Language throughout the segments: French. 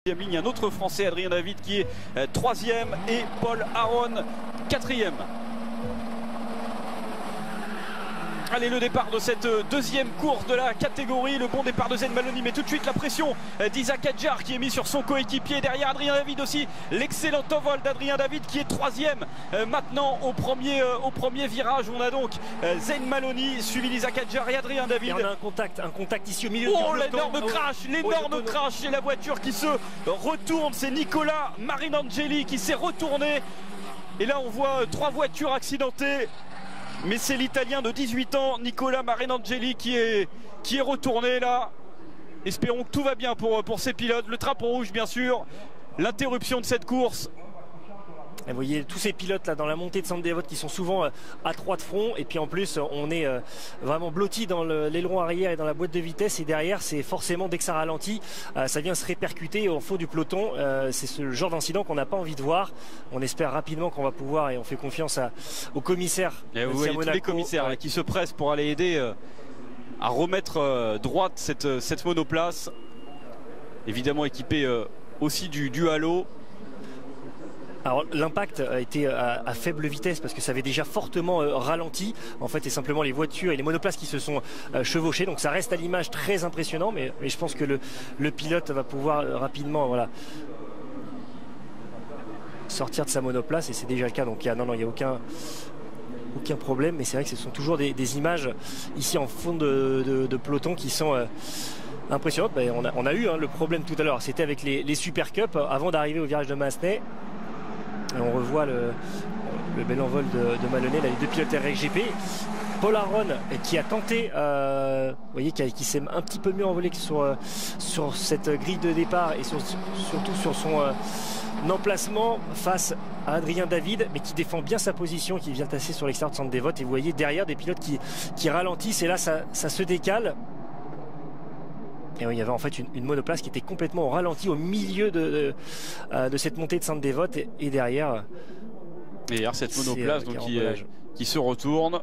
Il y a un autre Français, Adrien David, qui est troisième et Paul Aron quatrième. Allez, le départ de cette deuxième course de la catégorie, le bon départ de Zayn Maloney, mais tout de suite la pression d'Isaac Adjar qui est mis sur son coéquipier. Derrière Adrien David aussi, l'excellent envol d'Adrien David qui est troisième. Maintenant au premier virage, on a donc Zayn Maloney suivi d'Isaac Adjar et Adrien David. Et on a un contact ici au milieu du peloton. Oh, l'énorme crash et la voiture qui se retourne. C'est Nicola Marinangeli qui s'est retourné. Et là on voit trois voitures accidentées. Mais c'est l'Italien de 18 ans, Nicola Marinangeli, qui est retourné là. Espérons que tout va bien pour ces pilotes. Le drapeau rouge, bien sûr. L'interruption de cette course. Et vous voyez tous ces pilotes là dans la montée de San Devot qui sont souvent à 3 de front. Et puis en plus, on est vraiment blotti dans l'aileron arrière et dans la boîte de vitesse. Et derrière, c'est forcément, dès que ça ralentit, ça vient se répercuter au fond du peloton. C'est ce genre d'incident qu'on n'a pas envie de voir. On espère rapidement qu'on va pouvoir, et on fait confiance au commissaire. Et vous voyez tous les commissaires là, qui se pressent pour aller aider à remettre droite cette monoplace. Évidemment équipée aussi du halo. Alors l'impact a été à faible vitesse parce que ça avait déjà fortement ralenti. En fait, c'est simplement les voitures et les monoplaces qui se sont chevauchées. Donc ça reste à l'image très impressionnant, mais je pense que le pilote va pouvoir rapidement sortir de sa monoplace, et c'est déjà le cas. Donc il n'y a aucun problème, mais c'est vrai que ce sont toujours des images ici en fond de peloton qui sont impressionnantes. On a eu le problème tout à l'heure, c'était avec les Super Cup avant d'arriver au virage de Massenet. Et on revoit le bel envol de Maloney, là, les deux pilotes RXGP. Paul Aron qui a tenté, vous voyez, qui s'est un petit peu mieux envolé que sur cette grille de départ, et surtout sur son emplacement face à Adrien David, mais qui défend bien sa position, qui vient tasser sur l'extérieur de San Devot. Et vous voyez derrière des pilotes qui ralentissent, et là ça se décale. Et il y avait en fait une monoplace qui était complètement au ralenti au milieu de cette montée de San Devot, et derrière. Et derrière cette monoplace qui se retourne.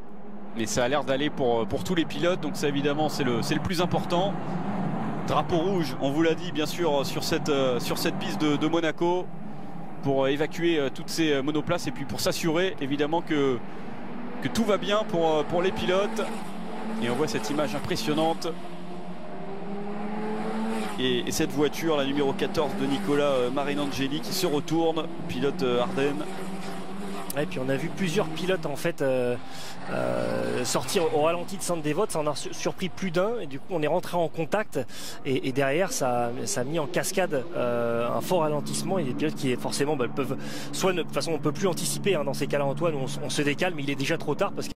Mais ça a l'air d'aller pour tous les pilotes, donc ça évidemment c'est le plus important. Drapeau rouge, on vous l'a dit bien sûr sur cette piste de Monaco, pour évacuer toutes ces monoplaces et puis pour s'assurer évidemment que tout va bien pour les pilotes. Et on voit cette image impressionnante. Et cette voiture, la numéro 14 de Nicola Marinangeli, qui se retourne, pilote Ardennes. Et puis on a vu plusieurs pilotes en fait sortir au ralenti de San Devot. Ça en a surpris plus d'un, et du coup on est rentré en contact, et derrière ça a mis en cascade un fort ralentissement, et des pilotes qui forcément peuvent, soit de toute façon on peut plus anticiper dans ces cas-là, Antoine, on se décale, mais il est déjà trop tard parce que